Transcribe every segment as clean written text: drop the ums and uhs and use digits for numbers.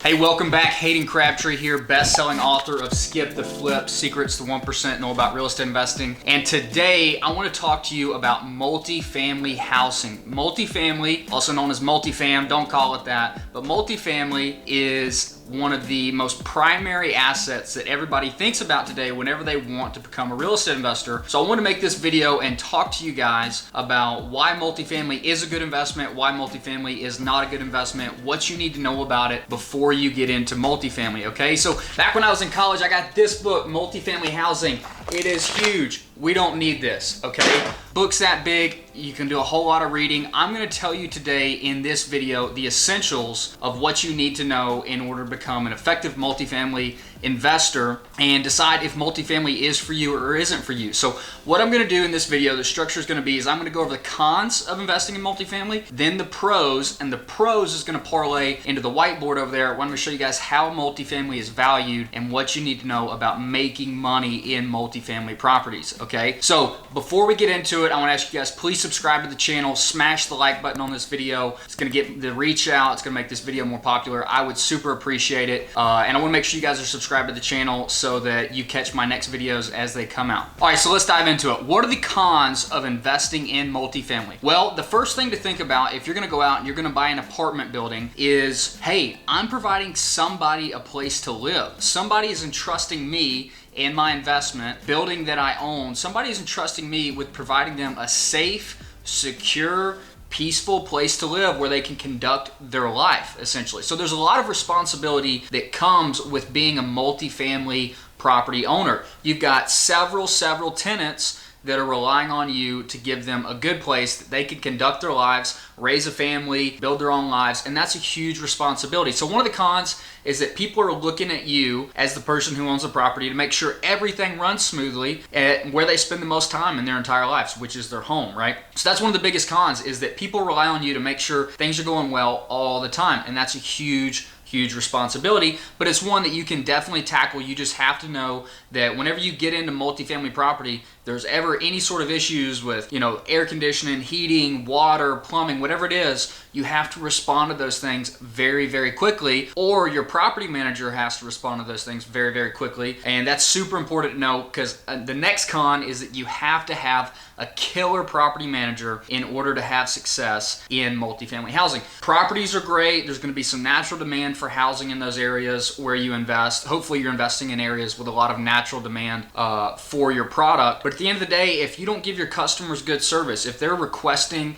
Hey, welcome back. Hayden Crabtree here, best-selling author of Skip the Flip, Secrets the 1% Know About Real Estate Investing. And today, I want to talk to you about multifamily housing. Multifamily, also known as multifam, don't call it that, but multifamily is one of the most primary assets that everybody thinks about today whenever they want to become a real estate investor. So I want to make this video and talk to you guys about why multifamily is a good investment, why multifamily is not a good investment, what you need to know about it before you get into multifamily, okay? So back when I was in college, I got this book, Multifamily Housing. It is huge. We don't need this, okay? Books that big, you can do a whole lot of reading. I'm gonna tell you today in this video the essentials of what you need to know in order to become an effective multifamily investor and decide if multifamily is for you or isn't for you. So what I'm gonna do in this video, the structure is gonna be is I'm gonna go over the cons of investing in multifamily, then the pros, and the pros is gonna parlay into the whiteboard over there. I want to show you guys how multifamily is valued and what you need to know about making money in multifamily properties, okay? So before we get into it, I want to ask you guys, please subscribe to the channel, smash the like button on this video. It's going to get the reach out. It's going to make this video more popular. I would super appreciate it. And I want to make sure you guys are subscribed to the channel so that you catch my next videos as they come out. All right, so let's dive into it. What are the cons of investing in multifamily? Well, the first thing to think about if you're going to go out and you're going to buy an apartment building is, hey, I'm providing somebody a place to live. Somebody is entrusting me in my investment, building that I own. Somebody is entrusting me with providing them a safe, secure, peaceful place to live where they can conduct their life, essentially. So there's a lot of responsibility that comes with being a multifamily property owner. You've got several tenants that are relying on you to give them a good place that they can conduct their lives, raise a family, build their own lives, and that's a huge responsibility. So one of the cons is that people are looking at you as the person who owns the property to make sure everything runs smoothly at where they spend the most time in their entire lives, which is their home, right? So that's one of the biggest cons, is that people rely on you to make sure things are going well all the time, and that's a huge responsibility, but it's one that you can definitely tackle. You just have to know that whenever you get into multifamily property, there's ever any sort of issues with, air conditioning, heating, water, plumbing, whatever it is, you have to respond to those things very quickly, or your property manager has to respond to those things very quickly. And that's super important to know, because the next con is that you have to have a killer property manager in order to have success in multifamily housing. Properties are great. There's going to be some natural demand for housing in those areas where you invest. Hopefully you're investing in areas with a lot of natural demand for your product. But at the end of the day, if you don't give your customers good service, if they're requesting,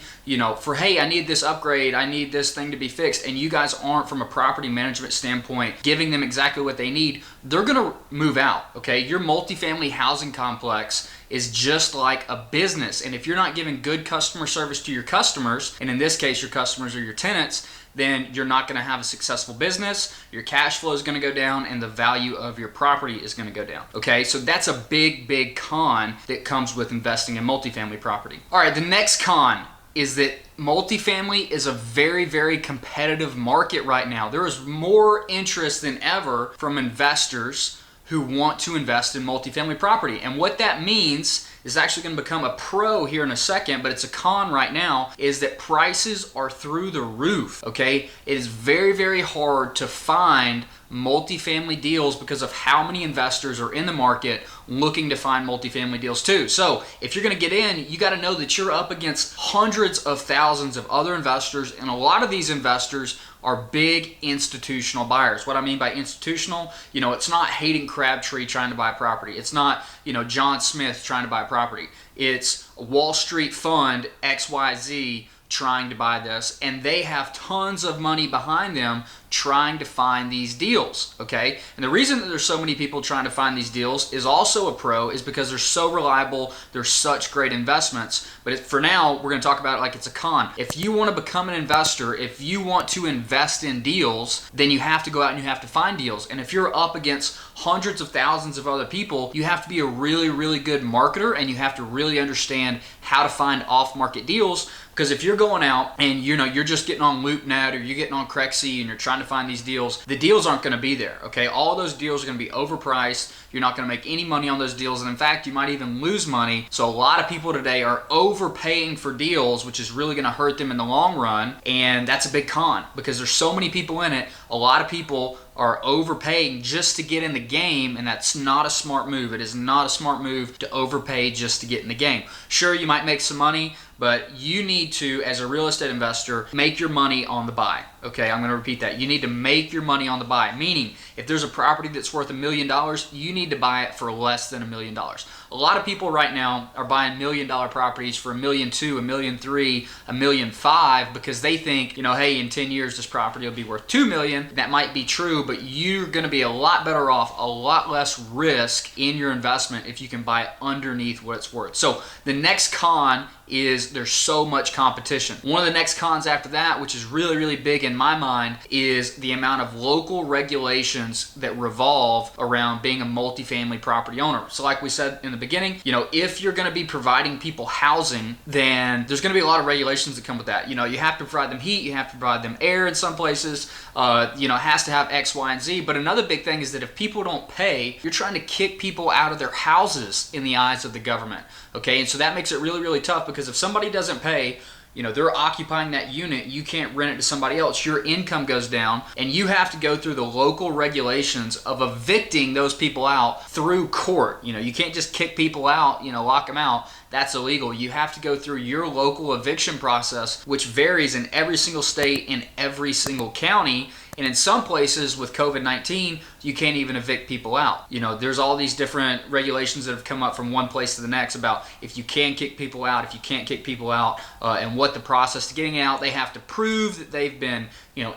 for, hey, I need this upgrade, I need this thing to be fixed, and you guys aren't, from a property management standpoint, giving them exactly what they need, they're going to move out, okay? Your multifamily housing complex is just like a business, and if you're not giving good customer service to your customers, and in this case your customers are your tenants, then you're not going to have a successful business, your cash flow is going to go down, and the value of your property is going to go down, okay? So that's a big con that comes with investing in multifamily property. All right, the next con is that multifamily is a very competitive market right now. There is more interest than ever from investors who want to invest in multifamily property. And what that means is actually going to become a pro here in a second, but it's a con right now, is that prices are through the roof, okay? It is very hard to find multifamily deals because of how many investors are in the market looking to find multifamily deals too. So if you're going to get in, you got to know that you're up against hundreds of thousands of other investors, and a lot of these investors are big institutional buyers. What I mean by institutional, it's not Hayden Crabtree trying to buy property. It's not, John Smith trying to buy property. It's Wall Street fund XYZ trying to buy this, and they have tons of money behind them trying to find these deals, okay? And the reason that there's so many people trying to find these deals is also a pro, is because they're so reliable, they're such great investments. But for now, we're going to talk about it like it's a con. If you want to become an investor, if you want to invest in deals, then you have to go out and you have to find deals. And if you're up against hundreds of thousands of other people, you have to be a really good marketer, and you have to really understand how to find off-market deals, Because if you're going out and you're just getting on LoopNet or you're getting on Crexy and you're trying to find these deals, the deals aren't going to be there, okay? All those deals are going to be overpriced. You're not going to make any money on those deals, and in fact, you might even lose money. So a lot of people today are overpaying for deals, which is really going to hurt them in the long run, and that's a big con because there's so many people in it. A lot of people are overpaying just to get in the game, and that's not a smart move. It is not a smart move to overpay just to get in the game. Sure, you might make some money, but you need to, as a real estate investor, make your money on the buy. Okay, I'm going to repeat that. You need to make your money on the buy, meaning if there's a property that's worth $1 million, you need to buy it for less than $1 million. A lot of people right now are buying $1 million properties for $1.2 million, $1.3 million, $1.5 million because they think, hey, in 10 years this property will be worth $2 million. That might be true, but you're going to be a lot better off, a lot less risk in your investment if you can buy it underneath what it's worth. So the next con is there's so much competition. One of the next cons after that, which is really, really big in my mind, is the amount of local regulations that revolve around being a multifamily property owner. So like we said in the beginning, if you're going to be providing people housing, then there's going to be a lot of regulations that come with that. You have to provide them heat, you have to provide them air in some places, it has to have X, Y, and Z. But another big thing is that if people don't pay, you're trying to kick people out of their houses in the eyes of the government. Okay, and so that makes it really, really tough because if somebody doesn't pay, they're occupying that unit, you can't rent it to somebody else, your income goes down, and you have to go through the local regulations of evicting those people out through court. You can't just kick people out, lock them out. That's illegal. You have to go through your local eviction process, which varies in every single state, in every single county. And in some places with COVID-19, you can't even evict people out. There's all these different regulations that have come up from one place to the next about if you can kick people out, if you can't kick people out, and what the process to getting out. They have to prove that they've been,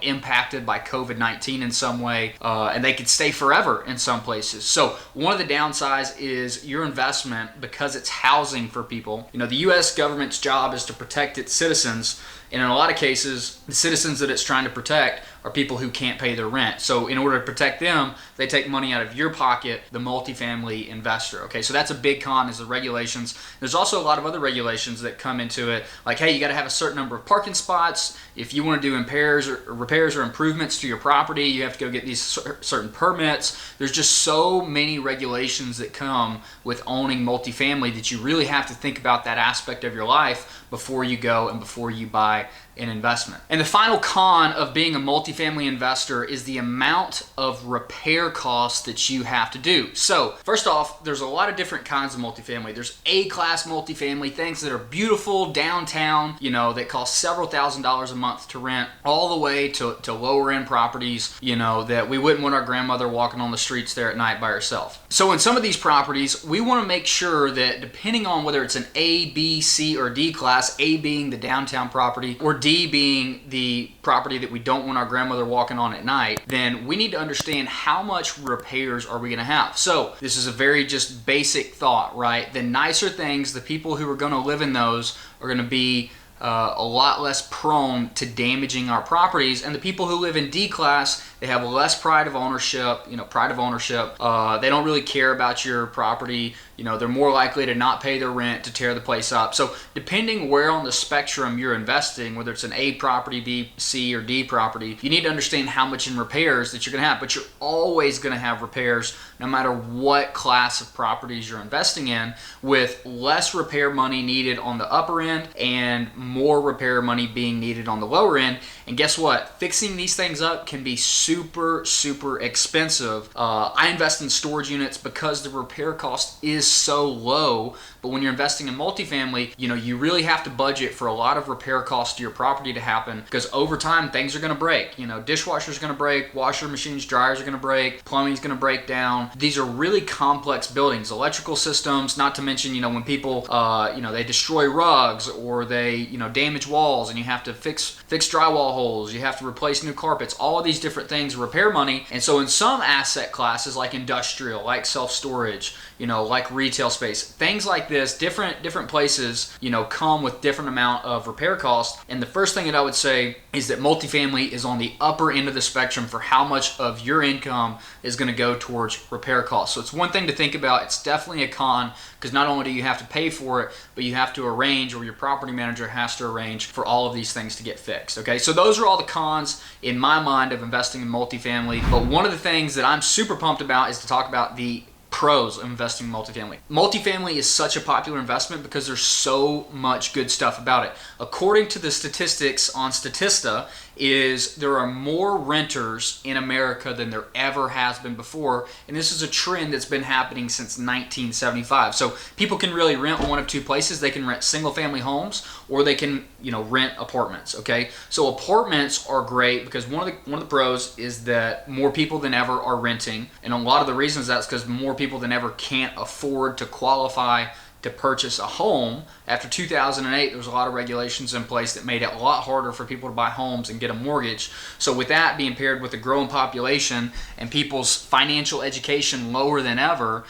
impacted by COVID-19 in some way, and they could stay forever in some places. So one of the downsides is your investment, because it's housing for people. The U.S. government's job is to protect its citizens. And in a lot of cases, the citizens that it's trying to protect are people who can't pay their rent. So in order to protect them, they take money out of your pocket, the multifamily investor. Okay, so that's a big con, is the regulations. There's also a lot of other regulations that come into it, like, hey, you got to have a certain number of parking spots. If you want to do repairs or improvements to your property, you have to go get these certain permits. There's just so many regulations that come with owning multifamily that you really have to think about that aspect of your life before you go and before you buy an investment. And the final con of being a multifamily investor is the amount of repair costs that you have to do. So first off, there's a lot of different kinds of multifamily. There's A-class multifamily, things that are beautiful downtown, that cost several $1,000s a month to rent, all the way to lower end properties, that we wouldn't want our grandmother walking on the streets there at night by herself. So in some of these properties, we want to make sure that depending on whether it's an A, B, C, or D class, A being the downtown property, or D being the property that we don't want our grandmother walking on at night, then we need to understand how much repairs are we going to have. So this is a very just basic thought, right? The nicer things, the people who are going to live in those are going to be a lot less prone to damaging our properties, and the people who live in D class, they have less pride of ownership. They don't really care about your property. They're more likely to not pay their rent, to tear the place up. So depending where on the spectrum you're investing, whether it's an A property, B, C, or D property, you need to understand how much in repairs that you're going to have. But you're always going to have repairs no matter what class of properties you're investing in, with less repair money needed on the upper end and more repair money being needed on the lower end. And guess what? Fixing these things up can be super, super expensive. I invest in storage units because the repair cost is so low. But when you're investing in multifamily, you really have to budget for a lot of repair costs to your property to happen, because over time things are going to break. Dishwashers are going to break, washer machines, dryers are going to break, plumbing's going to break down. These are really complex buildings, electrical systems, not to mention, when people, they destroy rugs, or they, damage walls, and you have to fix drywall holes, you have to replace new carpets, all of these different things, repair money. And so in some asset classes, like industrial, like self-storage, like retail space, things like this, different places, come with different amount of repair costs. And the first thing that I would say is that multifamily is on the upper end of the spectrum for how much of your income is going to go towards repair costs. So it's one thing to think about. It's definitely a con, because not only do you have to pay for it, but you have to arrange, or your property manager has has to arrange for all of these things to get fixed. Okay, so those are all the cons in my mind of investing in multifamily. But one of the things that I'm super pumped about is to talk about the pros of investing in multifamily. Multifamily is such a popular investment because there's so much good stuff about it. According to the statistics on Statista, there are more renters in America than there ever has been before, and this is a trend that's been happening since 1975. So people can really rent one of two places. They can rent single-family homes, or they can, rent apartments. Okay, so apartments are great because one of the pros is that more people than ever are renting, and a lot of the reasons that's because more people than ever can't afford to qualify to purchase a home. After 2008, there was a lot of regulations in place that made it a lot harder for people to buy homes and get a mortgage. So with that being paired with a growing population and people's financial education lower than ever,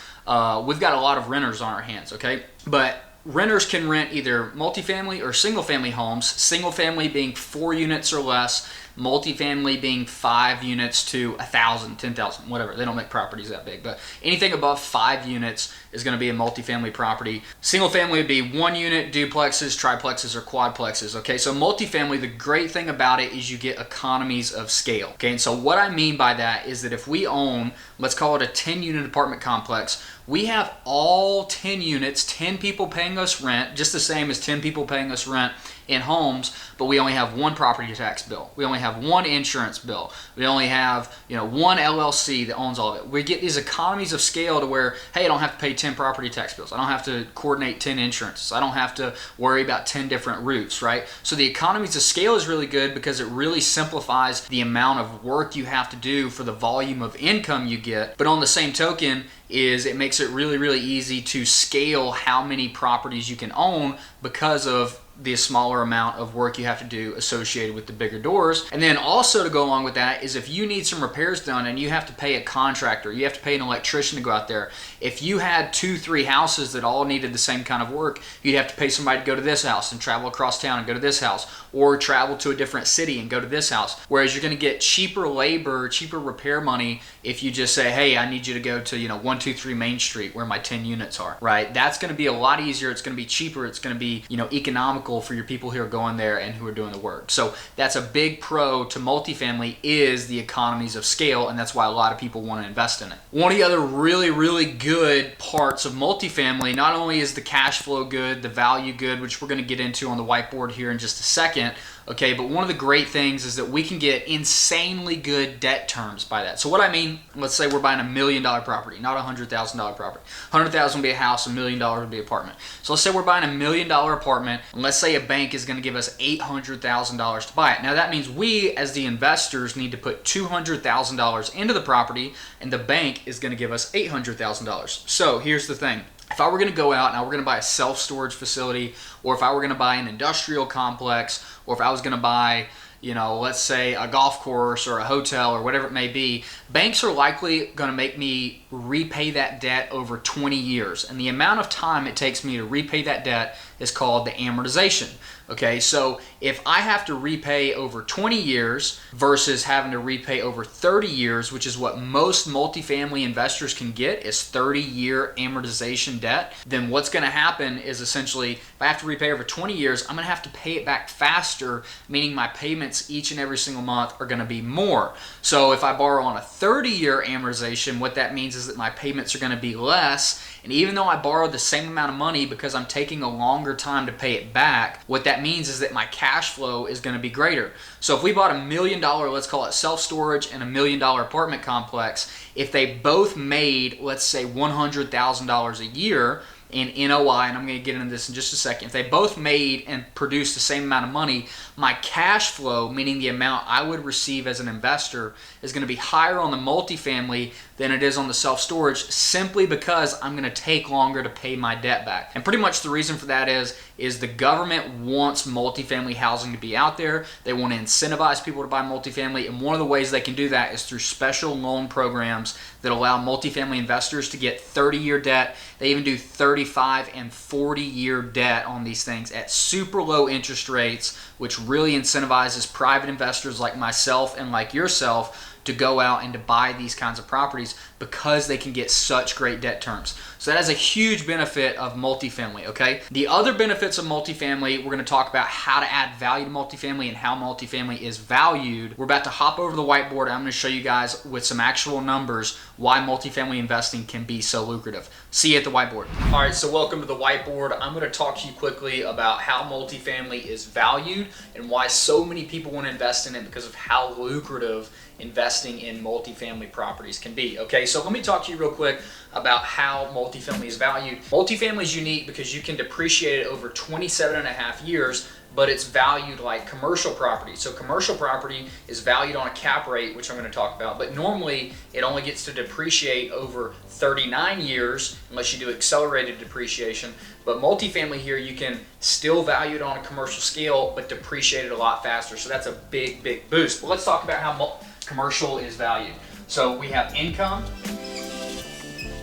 we've got a lot of renters on our hands, okay? But renters can rent either multifamily or single-family homes, single-family being 4 units or less, multifamily being 5 units to 1,000, 10,000, whatever. They don't make properties that big, but anything above 5 units is going to be a multifamily property. Single family would be 1 unit, duplexes, triplexes, or quadplexes. Okay, so multifamily, the great thing about it is you get economies of scale. Okay, and so what I mean by that is that if we own, let's call it a 10-unit apartment complex, we have all 10 units, 10 people paying us rent, just the same as 10 people paying us rent in homes, but we only have 1 property tax bill. We only have 1 insurance bill. We only have, 1 LLC that owns all of it. We get these economies of scale to where, hey, I don't have to pay 10 property tax bills. I don't have to coordinate 10 insurances. I don't have to worry about 10 different routes, right? So the economies of scale is really good because it really simplifies the amount of work you have to do for the volume of income you get. But on the same token, it makes it really, really easy to scale how many properties you can own because of the smaller amount of work you have to do associated with the bigger doors. And then also to go along with that is if you need some repairs done and you have to pay a contractor, you have to pay an electrician to go out there. If you had 2-3 houses that all needed the same kind of work, you'd have to pay somebody to go to this house and travel across town and go to this house, or travel to a different city and go to this house. Whereas you're going to get cheaper labor, cheaper repair money if you just say, hey, I need you to go to 123 Main Street where my 10 units are, right? That's going to be a lot easier. It's going to be cheaper. It's going to be economical for your people who are going there and who are doing the work. So that's a big pro to multifamily, is the economies of scale, and that's why a lot of people want to invest in it. One of the other really, really good parts of multifamily, not only is the cash flow good, the value good, which we're going to get into on the whiteboard here in just a second, okay, but one of the great things is that we can get insanely good debt terms by that. So what I mean, let's say we're buying $1 million property, not a $100,000 property. $100,000 would be a house, $1 million would be an apartment. So let's say we're buying $1 million apartment, and let's say a bank is going to give us $800,000 to buy it. Now that means we, as the investors, need to put $200,000 into the property, and the bank is going to give us $800,000. So here's the thing. If I were going to go out and I were going to buy a self-storage facility, or if I were going to buy an industrial complex, or if I was going to buy, let's say a golf course or a hotel or whatever it may be, banks are likely going to make me repay that debt over 20 years. And the amount of time it takes me to repay that debt is called the amortization. Okay, so if I have to repay over 20 years versus having to repay over 30 years, which is what most multifamily investors can get, is 30-year amortization debt, then what's going to happen is essentially, if I have to repay over 20 years, I'm going to have to pay it back faster, meaning my payments each and every single month are going to be more. So if I borrow on a 30-year amortization, what that means is that my payments are going to be less. And even though I borrowed the same amount of money, because I'm taking a longer time to pay it back, what that means is that my cash flow is going to be greater. So if we bought $1 million, let's call it self-storage, and $1 million apartment complex, if they both made, let's say, $100,000 a year in NOI, and I'm going to get into this in just a second, if they both made and produced the same amount of money, my cash flow, meaning the amount I would receive as an investor, is going to be higher on the multifamily than it is on the self-storage, simply because I'm going to take longer to pay my debt back. And pretty much the reason for that is the government wants multifamily housing to be out there. They want to incentivize people to buy multifamily, and one of the ways they can do that is through special loan programs that allow multifamily investors to get 30-year debt. They even do 35 and 40-year debt on these things at super low interest rates, which really incentivizes private investors like myself and like yourself to go out and to buy these kinds of properties because they can get such great debt terms. So that is a huge benefit of multifamily, okay? The other benefits of multifamily, we're gonna talk about how to add value to multifamily and how multifamily is valued. We're about to hop over the whiteboard. I'm gonna show you guys with some actual numbers why multifamily investing can be so lucrative. See you at the whiteboard. All right, so welcome to the whiteboard. I'm gonna talk to you quickly about how multifamily is valued and why so many people wanna invest in it because of how lucrative investing in multifamily properties can be. Okay, so let me talk to you real quick about how multifamily is valued. Multifamily is unique because you can depreciate it over 27 and a half years, but it's valued like commercial property. So commercial property is valued on a cap rate, which I'm going to talk about, but normally it only gets to depreciate over 39 years unless you do accelerated depreciation. But multifamily here, you can still value it on a commercial scale, but depreciate it a lot faster. So that's a big, big boost. But let's talk about how commercial is valued. So we have income,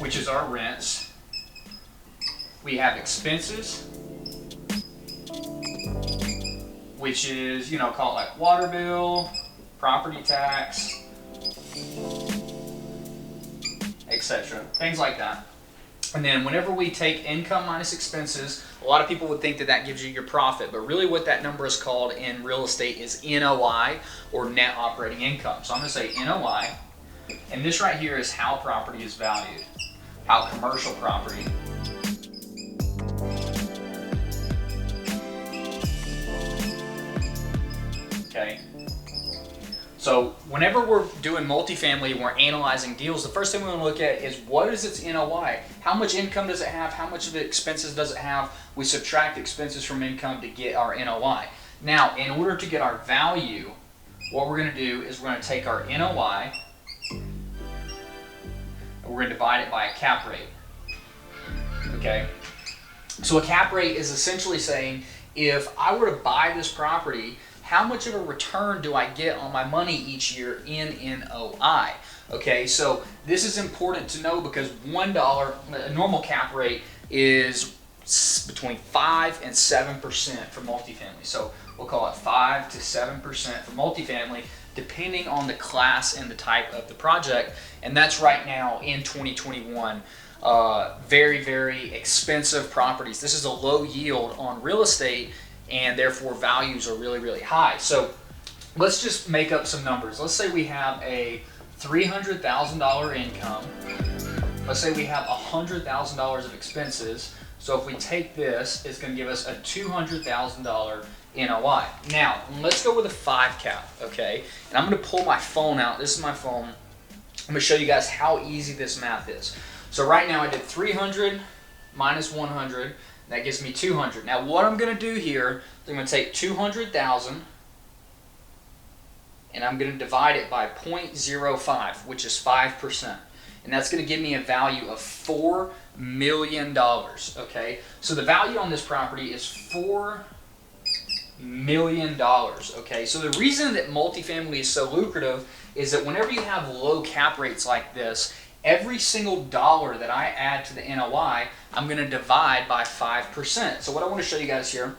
which is our rents. We have expenses, which is, call it like water bill, property tax, etc. Things like that. And then whenever we take income minus expenses, a lot of people would think that that gives you your profit, but really what that number is called in real estate is NOI, or net operating income. So I'm going to say NOI, and this right here is how property is valued, how commercial property. Okay. So whenever we're doing multifamily and we're analyzing deals, the first thing we want to look at is what is its NOI? How much income does it have? How much of the expenses does it have? We subtract expenses from income to get our NOI. Now, in order to get our value, what we're going to do is we're going to take our NOI and we're going to divide it by a cap rate. Okay? So a cap rate is essentially saying if I were to buy this property, how much of a return do I get on my money each year in NOI? Okay, so this is important to know because $1, a normal cap rate is between 5 and 7% for multifamily. So we'll call it 5 to 7% for multifamily, depending on the class and the type of the project. And that's right now in 2021. Very, very expensive properties. This is a low yield on real estate, and therefore values are really, really high. So let's just make up some numbers. Let's say we have a $300,000 income. Let's say we have $100,000 of expenses. So if we take this, it's going to give us a $200,000 NOI. Now, let's go with a 5 cap, okay? And I'm going to pull my phone out. This is my phone. I'm going to show you guys how easy this math is. So right now I did 300 minus 100. That gives me 200. Now what I'm going to do here is I'm going to take 200,000 and I'm going to divide it by 0.05, which is 5%. And that's going to give me a value of $4 million. Okay, so the value on this property is $4 million. Okay, so the reason that multifamily is so lucrative is that whenever you have low cap rates like this, every single dollar that I add to the NOI, I'm going to divide by 5%. So what I want to show you guys here,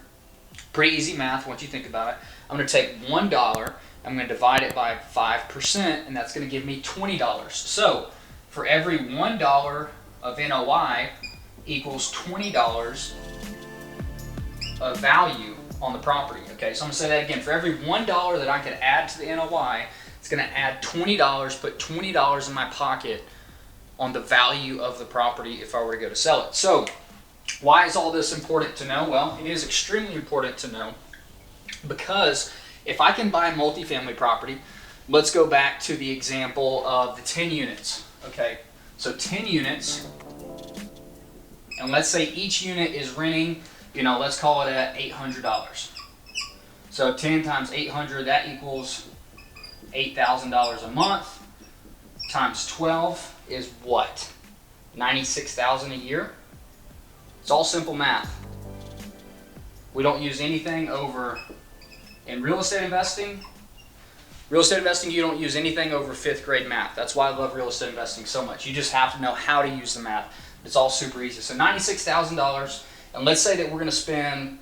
pretty easy math once you think about it. I'm going to take $1, I'm going to divide it by 5%, and that's going to give me $20. So for every $1 of NOI equals $20 of value on the property. Okay, so I'm going to say that again. For every $1 that I could add to the NOI, it's going to add $20, put $20 in my pocket on the value of the property if I were to go to sell it. So why is all this important to know? Well, it is extremely important to know because if I can buy multifamily property, let's go back to the example of the 10 units. Okay, so 10 units, and let's say each unit is renting, let's call it at $800. So 10 times 800, that equals $8,000 a month, times 12 is what? 96,000 a year? It's all simple math. We don't use anything over, in real estate investing, you don't use anything over 5th grade math. That's why I love real estate investing so much. You just have to know how to use the math. It's all super easy. So $96,000, and let's say that we're going to spend,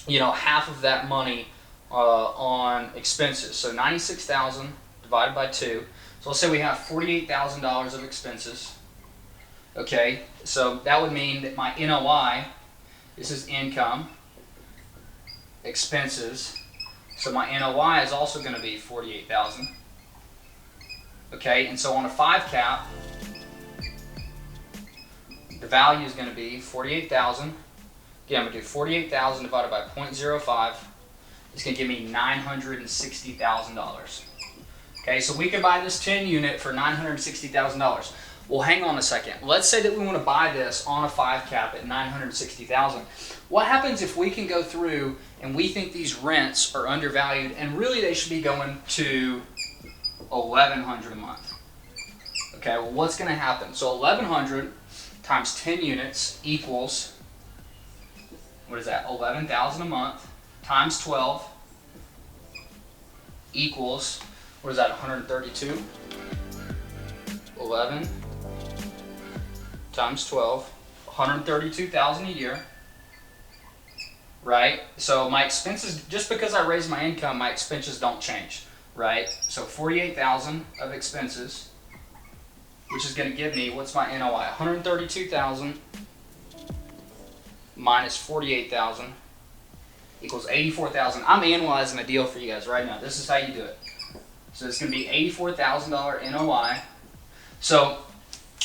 half of that money on expenses. So 96,000 divided by 2. So let's say we have $48,000 of expenses. Okay, so that would mean that my NOI, this is income, expenses, so my NOI is also going to be $48,000. Okay, and so on a 5 cap, the value is going to be $48,000. Again, I'm going to do $48,000 divided by 0.05. It's going to give me $960,000. Okay, so we can buy this 10 unit for $960,000. Well, hang on a second. Let's say that we want to buy this on a 5 cap at $960,000. What happens if we can go through and we think these rents are undervalued and really they should be going to $1,100 a month? Okay, well, what's going to happen? So $1,100 times 10 units equals, what is that? $11,000 a month times 12 equals, what is that? 132. 11 times 12, 132,000 a year, right? So my expenses, just because I raise my income, my expenses don't change, right? So 48,000 of expenses, which is going to give me, what's my NOI? 132,000 minus 48,000 equals 84,000. I'm analyzing a deal for you guys right now. This is how you do it. So it's going to be $84,000 NOI. So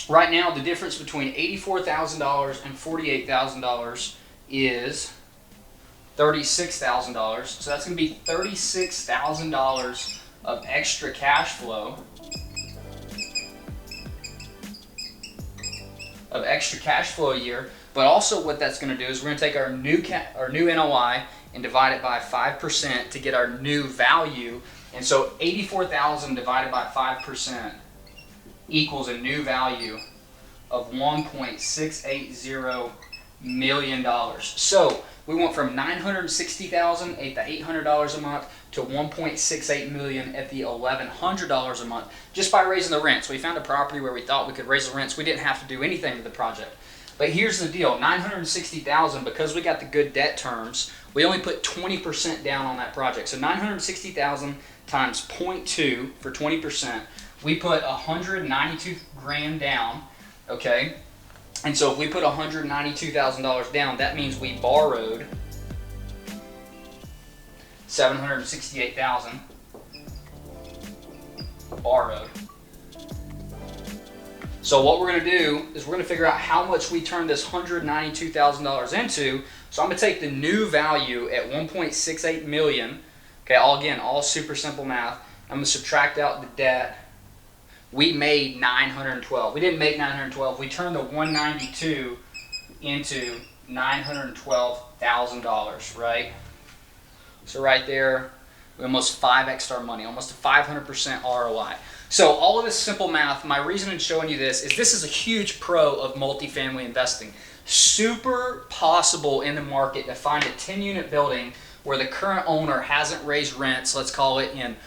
right now, the difference between $84,000 and $48,000 is $36,000. So that's going to be $36,000 of extra cash flow. A year. But also what that's going to do is we're going to take our new NOI and divide it by 5% to get our new value. And so 84,000 divided by 5% equals a new value of $1.680 million. So we went from $960,000 at the $800 a month to $1.68 million at the $1,100 a month just by raising the rents. We found a property where we thought we could raise the rents. We didn't have to do anything to the project. But here's the deal, $960,000, because we got the good debt terms, we only put 20% down on that project. So $960,000 times 0.2 for 20%. We put $192,000 down, okay? And so if we put $192,000 down, that means we borrowed $768,000. Borrowed. So what we're going to do is we're going to figure out how much we turn this $192,000 into. So I'm going to take the new value at $1.68 million. Okay, all super simple math. I'm going to subtract out the debt. We made $912. We didn't make $912. We turned the $192 into $912,000, right? So right there, we almost 5x'd our money, almost a 500% ROI. So all of this simple math, my reason in showing you this is a huge pro of multifamily investing. Super possible in the market to find a 10-unit building where the current owner hasn't raised rents, let's call it in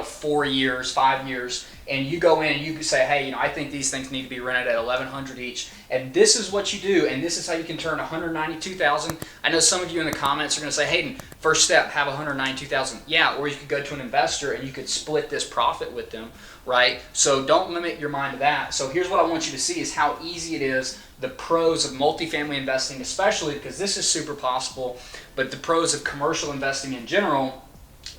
4 years, 5 years, and you go in and you say, hey, I think these things need to be rented at $1,100 each, and this is what you do, and this is how you can turn $192,000. I know some of you in the comments are going to say, Hayden, first step, have $192,000. Yeah, or you could go to an investor and you could split this profit with them, right? So don't limit your mind to that. So here's what I want you to see is how easy it is, the pros of multifamily investing especially, because this is super possible, but the pros of commercial investing in general.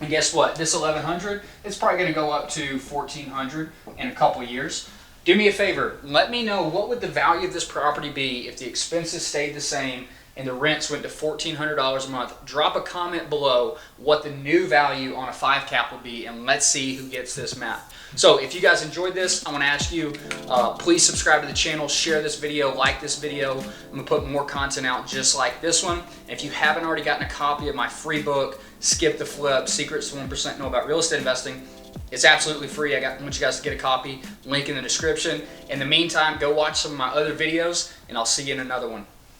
And guess what? This $1,100, it's probably going to go up to $1,400 in a couple years. Do me a favor. Let me know what would the value of this property be if the expenses stayed the same and the rents went to $1,400 a month. Drop a comment below what the new value on a 5 cap would be, and let's see who gets this math. So if you guys enjoyed this, I want to ask you, please subscribe to the channel, share this video, like this video. I'm going to put more content out just like this one. And if you haven't already gotten a copy of my free book, Skip the Flip, Secrets to 1% Know About Real Estate Investing, it's absolutely free. I want you guys to get a copy. Link in the description. In the meantime, go watch some of my other videos, and I'll see you in another one.